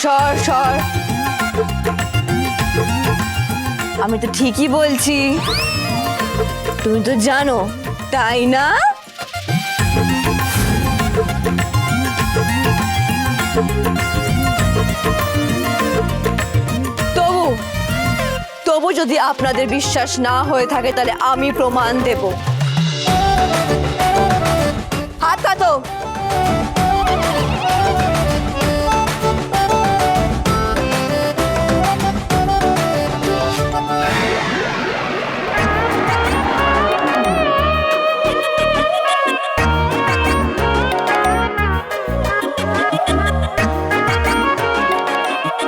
সর সর। আমি তো ঠিকই বলছি, তুমি তো জানো তাই না? তবু যদি আপনাদের বিশ্বাস না হয়ে থাকে তাহলে আমি প্রমাণ দেব। হাত কাটো।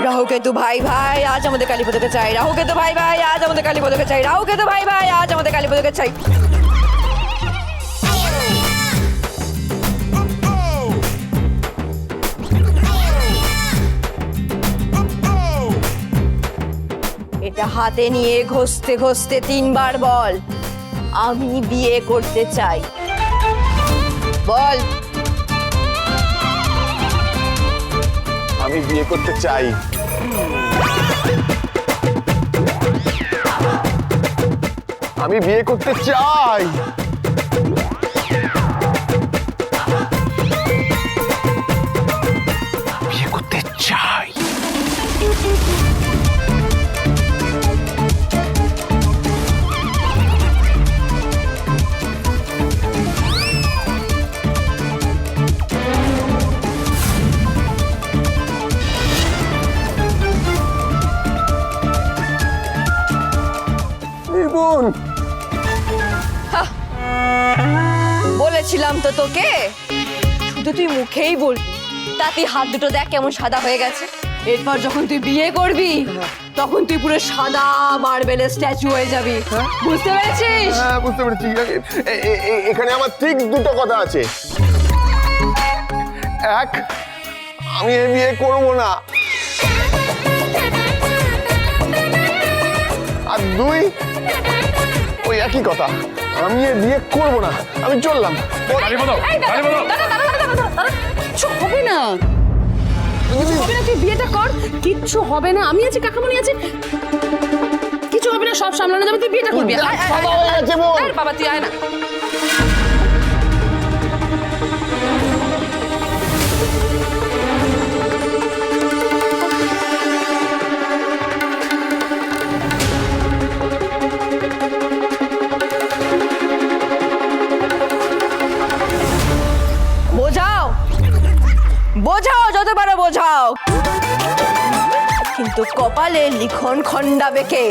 রাহুকেতু ভাই ভাই আজ আমাদের কালীপদকে চাই। রাহুকেতু ভাই ভাই আজ আমাদের কালীপদকে চাই। রাহুকেতু ভাই ভাই আজ আমাদের কালীপদকে চাই। এটা হাতে নিয়ে ঘষতে ঘষতে 3 বার বল, আমি বিয়ে করতে চাই। বল। আমি বিয়ে করতে চাই। আমি বিয়ে করতে চাই। বিয়ে করতে চাই। বোন, বলেছিলাম তো তোকে, শুধু তুই মুখেই বলবি, তাতে হাত দুটো দেখ কেমন সাদা হয়ে গেছে। এরপর যখন তুই বিয়ে করবি তখন তুই পুরো সাদা মার্বেলের স্ট্যাচু হয়ে যাবি। বুঝতে পেরেছিস? হ্যাঁ বুঝতে পেরেছি। এখানে আমার ঠিক দুটো কথা আছে। এক, আমি এই বিয়ে করবো না। আর 2, ওই একই কথা, আমি এ বিয়ে করবো না। আমি চললাম। কিচ্ছু হবে না, তুই বিয়েটা কর, কিচ্ছু হবে না। আমি আছি, কাকামণি আছে, কিছু হবে না, সব সামলানো যাবে। তুই বিয়েটা করবি। বাবা তুই আয় না। বোঝাও বোঝাও, যত পারো বোঝাও, কিন্তু কপালে লিখন খন্ডাবে কে?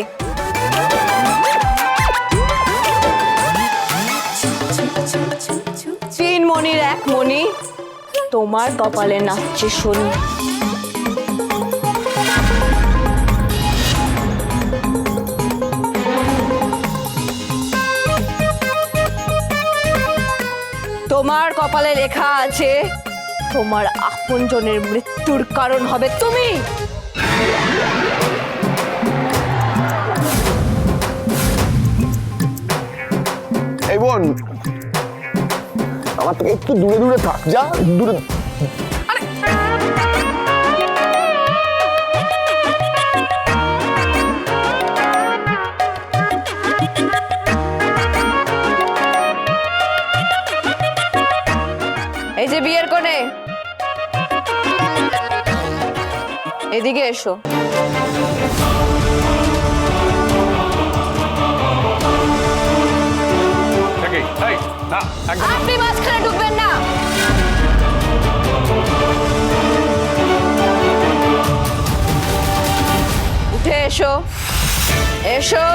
তিন মণির এক মণি তোমার কপালে নাচছে শনি। তোমার কপালে লেখা আছে তোমার আপনজনের মৃত্যুর কারণ হবে তুমি। এই বোন, আমার থেকে একটু দূরে দূরে থাক। যা দূরে। এই যে বিয়ের কোণে, এদিকে এসো। আপনি মাঝখানে ঢুকবেন না। উঠে এসো, এসো।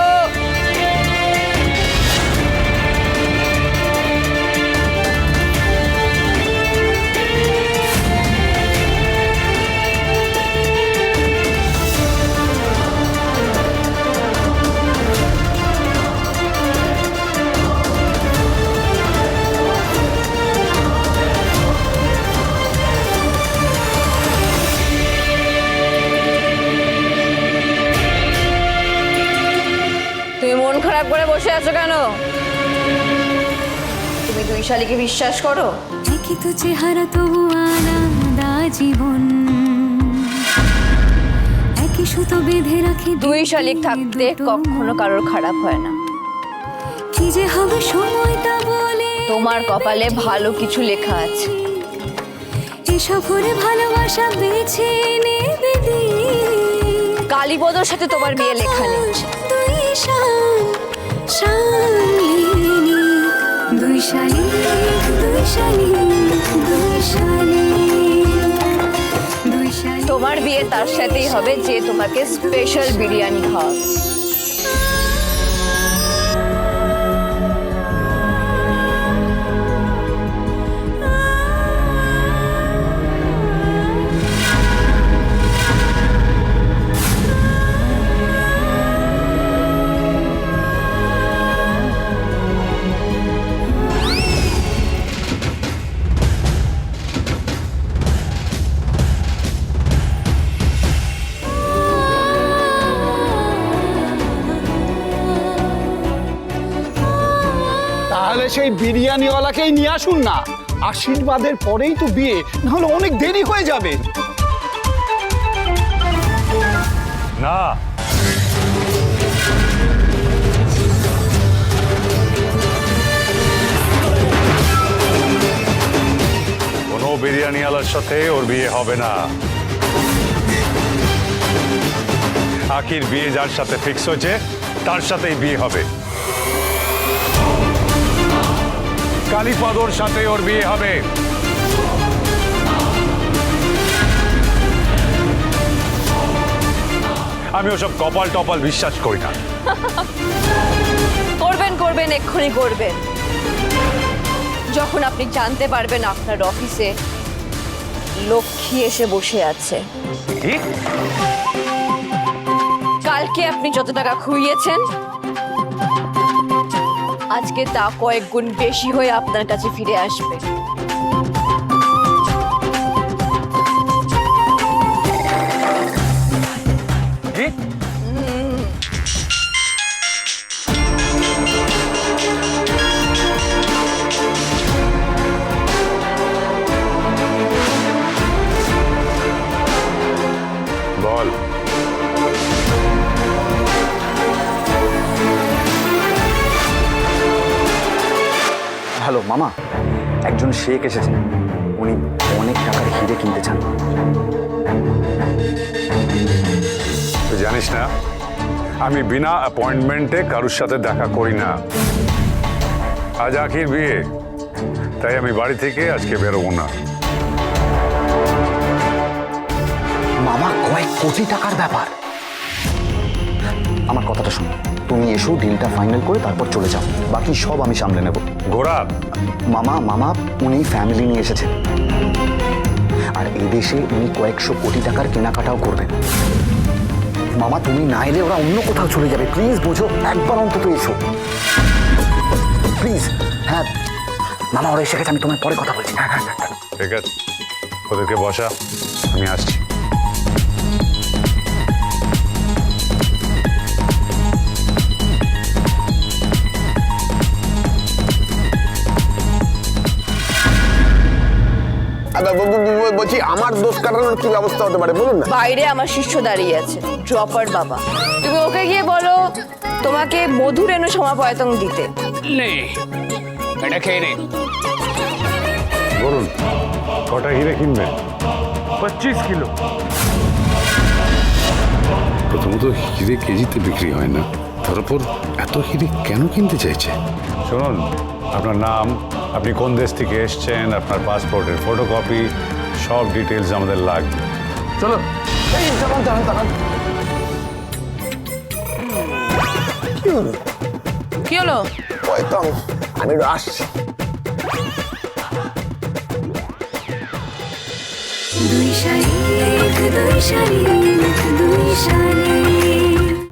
তুমি মন খারাপ করে বসে আছো কেন? তুমি 2 শালিকে বিশ্বাস করো? দেখি তো চেহারা তবু আলাদা জীবন। দুই শালিক থাকতে কখনো কারোর খারাপ হয় না। কি যে হবে সময়টা বলে, তোমার কপালে ভালো কিছু লেখা আছে। এসব করে ভালোবাসা বেছে নেবে দিন। কালীপদর সাথে তোমার বিয়ে লেখা নেই। দুই শালিনী, দুই শালিক, দুই শালিক, দুই শালিক, দুই শালিক। তোমার বিয়ে তার সাথেই হবে যে তোমাকে স্পেশাল বিরিয়ানি খাওয়াবে। তাহলে সেই বিরিয়ানিওয়ালাকেই নিয়ে আসুন না। আশীর্বাদের পরেই তো বিয়ে, নাহলে অনেক দেরি হয়ে যাবে। না, কোনো বিরিয়ানিওয়ালার সাথে ওর বিয়ে হবে না। আখির বিয়ে যার সাথে ফিক্স হয়েছে তার সাথেই বিয়ে হবে। কালীপদর সাথে ওর বিয়ে হবে। আমি ওসব কপাল টপাল বিশ্বাস করি না। করবেন করবেন, এক্ষুনি করবেন, যখন আপনি জানতে পারবেন আপনার অফিসে লক্ষ্মী এসে বসে আছে। কি? কালকে আপনি যত টাকা খুইয়েছেন আজকে তা কয়েক গুণ বেশি হয়ে আপনার কাছে ফিরে আসবে। কি? বল। হ্যালো মামা, একজন শেখ এসেছেন, উনি অনেক টাকার হিরে কিনতে চান। তুই জানিস না আমি বিনা অ্যাপয়েন্টমেন্টে কারোর সাথে দেখা করি না। আজ আখির বিয়ে, তাই আমি বাড়ি থেকে আজকে বেরোবো না। মামা, কয়েক কোটি টাকার ব্যাপার। আমার কথাটা শোনো, তুমি এসো, ডিলটা ফাইনাল করে তারপর চলে যাও, বাকি সব আমি সামলে নেব। ঘোড়া, মামা উনি ফ্যামিলি নিয়ে এসেছেন, আর এই দেশে উনি কয়েকশো কোটি টাকার কেনাকাটাও করবেন। মামা, তুমি না এলে ওরা অন্য কোথাও চলে যাবে। প্লিজ বোঝো, একবার অন্তত এসো প্লিজ। হ্যাঁ মামা, ওরা এসে গেছে, আমি তোমার পরে কথা বলছি। হ্যাঁ হ্যাঁ হ্যাঁ। ঠিক আছে, ওদেরকে বসা, আমি আসছি। বলছি আমার দোষ কাটানোর কি ব্যবস্থা হতে পারে বলুন না। বাইরে আমার শিষ্য দাঁড়িয়ে আছে, ড্রপার বাবা। তুমি ওকে গিয়ে বলো তোমাকে মধুর এনো সমাপয়তন দিতে। নে, এটা খেয়ে নে। বলুন, কটা হিরে কিনবে? 25 কিলো। প্রথমত হিরে কেজিতে বিক্রি হয় না, তারপর এত হিরে কেন কিনতে চাইছে? শুনুন, আপনার নাম, আপনি কোন দেশ থেকে এসছেন, আপনার পাসপোর্টের ফটোকপি, সব ডিটেলস আমাদের লাগবে। চলো। এই দাঁড়ান। কি হলো? হয়তো আমি একটু আসছি। দুই শালিক, দুই শালিক, দুই শালিক।